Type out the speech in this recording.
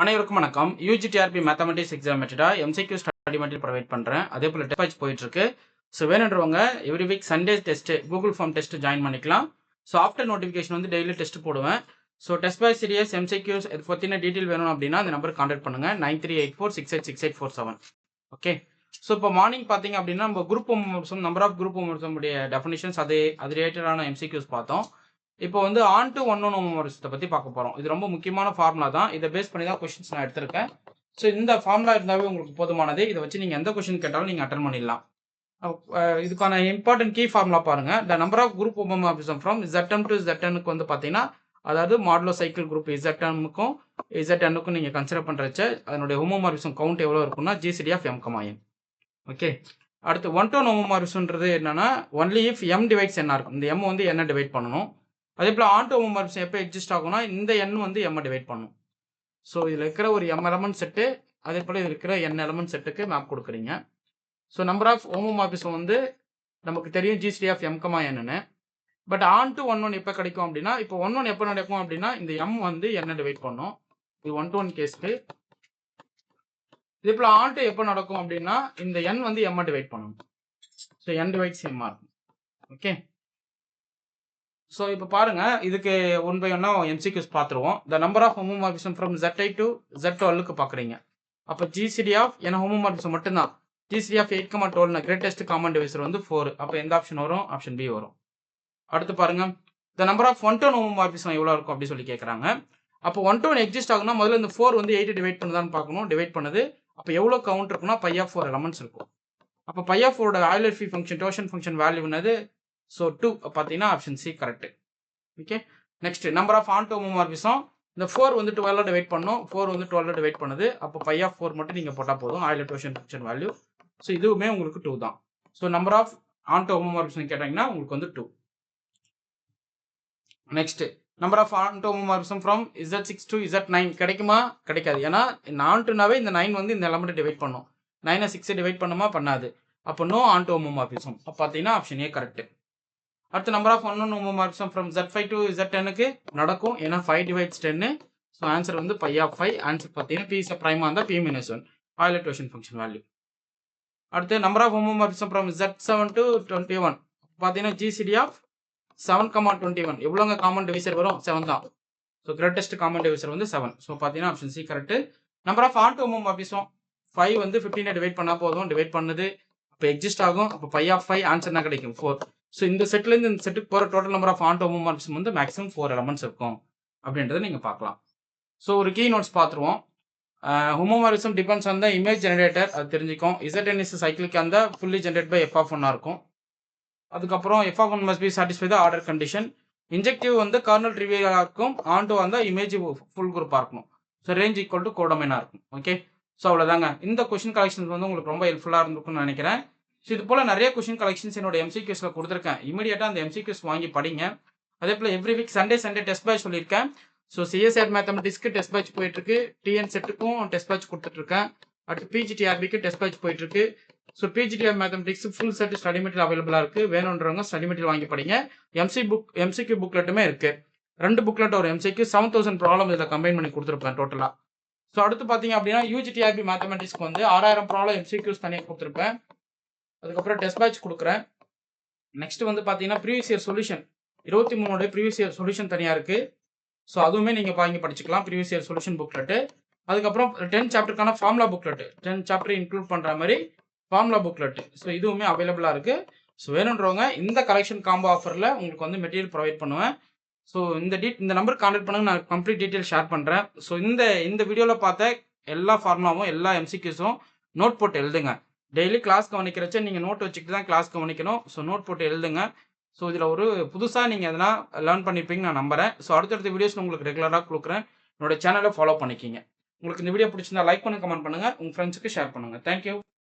அனைவருக்கும் வணக்கம். UGTRB mathematics exam மெட்டடா எம்சிக்யூ ஸ்டடி மெட்டீரியல் ப்ரொவைட் பண்ணுறேன். அதே போல் டெஸ்ட் பேட்ச் போயிட்டு இருக்கு. ஸோ வேணுன்றவங்க every week Sunday test Google form test join பண்ணிக்கலாம். ஸோ ஆஃப்டர் நோட்டிஃபிகேஷன் வந்து டெய்லி டெஸ்ட் போடுவேன். So test batch series MCQs இது பற்றின டீட்டெயில் வேணும் அப்படின்னா அந்த நம்பர் கான்டாக்ட் பண்ணுங்க 9384686847. ஓகே. ஸோ இப்போ மார்னிங் பார்த்தீங்க அப்படின்னா நம்ம குரூப் ஹோம்ஒர்க்ஸும் நம்பர் ஆஃப் குரூப் ஹோம்ஒர்க்ஸுடைய டெஃபினிஷன்ஸ் அது ரிலேட்டடான எம்சிக்யூஸ் பார்த்தோம். இப்போ வந்து ஆன் டு ஒன் ஹோம்ஒர்க்ஸை பற்றி பார்க்க போகிறோம். இது ரொம்ப முக்கியமான ஃபார்முலா தான். இதை பேஸ் பண்ணி தான் கொஸ்டின்ஸ் நான் எடுத்திருக்கேன். ஸோ இந்த ஃபார்முலா இருந்தாவே உங்களுக்கு போதுமானது. இதை வச்சு நீங்கள் எந்த கொஸ்டின் கேட்டாலும் நீங்கள் அட்டன் பண்ணிடலாம். இதுக்கான இம்பார்ட்டன்ட் கீ ஃபார்முலா பாருங்க. The number of group homomorphism from ZM to ZNக்கு வந்து பார்த்தீங்கன்னா அதாவது மாடுலோ சைக்கிள் குரூப் ZMக்கும் ZNக்கும் நீங்கள் கன்சிடர் பண்ணுறச்ச அதனுடைய ஹோமோமார்பிசம் கவுண்ட் எவ்வளோ இருக்குன்னா GCD of M, N. Okay. அடுத்து ஒன் டு ஹோமோமார்பிசம்ன்றது என்னன்னா ஒன்லி இஃப் M டிவைட்ஸ் என்ன இருக்கும். இந்த M வந்து என்ன டிவைட் பண்ணணும். அதே போல் ஆன் டு ஹோமோமார்பிசம் எப்போ எக்ஸிஸ்ட் ஆகும்னா இந்த N வந்து M டிவைட் பண்ணும். ஸோ இதில் இருக்கிற ஒரு M எலமெண்ட் செட்டு அதே போல் இதில் இருக்கிற N எலமெண்ட் செட்டுக்கு மேப் கொடுக்குறீங்க. ஸோ நம்பர் ஆஃப் ஹோமோமார்பிசம் வந்து நமக்கு தெரியும் GCD of M, N. But onto 1 எப்போ கிடைக்கும் அப்படின்னா இப்போ 1 எப்போ நடக்கும் அப்படின்னா இந்த M வந்து N டிவைட் பண்ணும். இது 1-to-1 கேஸ்க்கு. இதே போல் ஆன் டு எப்போ நடக்கும் அப்படின்னா இந்த N வந்து M டிவைட் பண்ணணும். ஸோ N டிவைட்ஸ் M இருக்கும். ஓகே. ஸோ இப்போ பாருங்க இதுக்கு 1 by 1 MCQs பார்த்துருவோம். The number of homomorphism from ZI to Z12க்கு பார்க்குறீங்க. அப்போ GCD ஆஃப் ஏன்னா ஹோமோமார்பிசம் மட்டும்தான். GCD of 8,12 greatest common divisor வந்து 4. அப்போ எந்த ஆப்ஷன் வரும்? ஆப்ஷன் பி வரும். அடுத்து பாருங்க the number of 1-to-1 homomorphism எவ்வளோ இருக்கும் அப்படின்னு சொல்லி கேட்குறாங்க. அப்போ 1-to-1 எக்ஸிஸ்ட் ஆகுனா முதல்ல இந்த 4 வந்து 8 டிவைட் பண்ணுதான்னு பார்க்கணும். டிவைட் பண்ணுது. அப்போ எவ்வளோ கவுண்ட் இருக்குன்னா பை ஆஃப் 4 எலமெண்ட்ஸ் இருக்கும். அப்போ phi of 4 Euler phi function டோஷன் ஃபங்க்ஷன் வேல்யூ என்னது? ஸோ 2 பார்த்தீங்கன்னா option C correct. Okay. Next number of onto homomorphism இந்த 4 வந்து 12 டிவைட் பண்ணும். 4 வந்து 12 டிவைட் பண்ணுது. அப்போ பை ஆஃப் 4 மட்டும் நீங்கள் போட்டால் போதும். ஆயிலர் டோஷன் ஃபங்க்ஷன் வேல்யூ. ஸோ இதுவுமே உங்களுக்கு 2 தான். So number of onto homomorphism கேட்டாங்கன்னா உங்களுக்கு வந்து 2. Next number of onto homomorphism from Z6 to Z9 கிடைக்குமா? கிடைக்காது. ஏன்னா நான் டுனாவே இந்த 9 வந்து இந்த எலமெண்ட் டிவைட் பண்ணும். 9 6 டிவைட் பண்ணுமா? பண்ணாது. அப்போ நோ ஆன் டு ஹோமோமார்பிசம். அப்போ பார்த்தீங்கன்னா ஆப்ஷன் ஏ கரெக்ட். அடுத்த number of one homomorphism from Z5 to Z10க்கு நடக்கும். ஏன்னா 5 டிவைட்ஸ் 10. ஸோ ஆன்சர் வந்து பை ஆஃப் 5. ஆன்சர் பார்த்தீங்கன்னா P இஸ் பிரைமா இருந்தால் P-1 ஆயிலர் டோஷன் ஃபங்க்ஷன் வேல்யூ. அடுத்து number of homomorphism from Z7 to 21 பார்த்தீங்கன்னா GCD ஆஃப் 7,21 எவ்வளோங்க காமன் டிவைசர் வரும்? 7 தான். ஸோ கிரேட்டஸ்ட் காமன் டிவைசர் வந்து 7. ஸோ பார்த்தீங்கன்னா option C correct. Number of onto homomorphism 5 வந்து 15 டிவைட் பண்ணால் போதும். டிவைட் பண்ணுது. அப்போ எக்ஸிஸ்ட் ஆகும். அப்போ பை ஆஃப் 5 ஆன்சர் என்ன கிடைக்கும்? 4. ஸோ இந்த செட்லேருந்து இந்த செட்டுக்கு போகிற total number of onto homomorphism வந்து மேக்ஸிமம் 4 எலமெண்ட்ஸ் இருக்கும் அப்படின்றத நீங்கள் பார்க்கலாம். ஸோ ஒரு கீ நோட்ஸ் பார்த்துருவோம். Homomorphism depends on the image generator அது தெரிஞ்சுக்கும். ZN இஸ் சைக்கிளிக் அந்த ஃபுல்லி ஜென்ரேட் பை F(1) இருக்கும். அதுக்கப்புறம் F(1) must be satisfy the order condition. Injective வந்து கர்னல் ட்ரிவியலாக இருக்கும். ஆன் டு வந்தால் இமேஜ் ஃபுல் குரூப்பாக இருக்கும். ஸோ ரேஞ்ச் ஈக்குவல் டு கோடமைனாக இருக்கும். ஓகே. ஸோ அவ்வளோதாங்க. இந்த கொஸ்டின் கலெக்ஷன்ஸ் வந்து உங்களுக்கு ரொம்ப ஹெல்ப்ஃபுல்லாக இருந்திருக்கும்னு நினைக்கிறேன். ஸோ இது போல் நிறைய கொஸ்டின் கலெக்ஷன்ஸ் என்னோட MCQஸில் கொடுத்துருக்கேன். இமீடியட்டாக அந்த MCQஸ் வாங்கி படிங்க. அதே போல் every week Sunday test batch சொல்லியிருக்கேன். ஸோ CSAT மேத்தமெட்டிக்ஸ்க்கு டெஸ்ட் பேட்ச் போயிட்டுருக்கு. TN செட்டுக்கும் டெஸ்ட் பேட்ச் கொடுத்துட்ருக்கேன். அடுத்து PGTRBக்கு டெஸ்ட் பேட்ச் போயிட்டுருக்கு. So PGTR mathematics full set study material அவைலபிளாக இருக்குது. வேணுன்றவங்க ஸ்டடி மெட்டீரியல் வாங்கி படிங்க. MCQ புக்லெட்டுமே இருக்குது. 2 புக்லெட் ஒரு MCQ 7,000 ப்ராப்ளம் இதில் கம்பைன் பண்ணி கொடுத்துருப்பேன் டோட்டலாக. ஸோ அடுத்து பார்த்தீங்க அப்படின்னா UGTRB மேத்தமெட்டிக்ஸ்க்கு வந்து 6,000 ப்ராப்ளம் MCQஸ் தனியாக கொடுத்துருப்பேன். அதுக்கப்புறம் டெஸ்ட் பேட்ச் கொடுக்குறேன். நெக்ஸ்ட் வந்து பார்த்தீங்கன்னா previous year solution 23 previous year solution தனியாக இருக்குது. ஸோ அதுவுமே நீங்கள் வாங்கி படிச்சுக்கலாம். Previous year solution booklet. அதுக்கப்புறம் 10 சாப்டருக்கான ஃபார்முலா புக்லெட்டு 10 சாப்டர் இன்க்ளூட் பண்ணுற மாதிரி ஃபார்முலா புக்லெட்டு. ஸோ இதுவுமே அவைலபிளாக இருக்குது. ஸோ வேணுன்றவங்க இந்த கலெக்ஷன் காம்போ ஆஃபரில் உங்களுக்கு வந்து மெட்டீரியல் ப்ரொவைட் பண்ணுவேன். ஸோ இந்த நம்பர் கான்டாக்ட் பண்ணுங்க. நான் கம்ப்ளீட் டீட்டெயில் ஷேர் பண்ணுறேன். ஸோ இந்த வீடியோவில் பார்த்த எல்லா ஃபார்முலாவும் எல்லா MCQஸும் நோட் போட்டு எழுதுங்க. டெய்லி கிளாஸ் கவனிக்கிறச்ச நீங்கள் நோட் வச்சுக்கிட்டு தான் கிளாஸ் கவனிக்கணும். ஸோ நோட் போட்டு எழுதுங்க. ஸோ இதில் ஒரு புதுசாக நீங்கள் எதனா லேர்ன் பண்ணியிருப்பீங்கன்னு நான் நம்புறேன். ஸோ அடுத்தடுத்த வீடியோஸ் உங்களுக்கு ரெகுலராக கொடுக்குறேன். என்னோட சேனலை ஃபாலோ பண்ணிக்கிங்க. உங்களுக்கு இந்த வீடியோ பிடிச்சிருந்தா லைக் பண்ணுங்க, கமெண்ட் பண்ணுங்கள், உங்கள் ஃப்ரெண்ட்ஸுக்கு ஷேர் பண்ணுங்கள். தேங்க்யூ.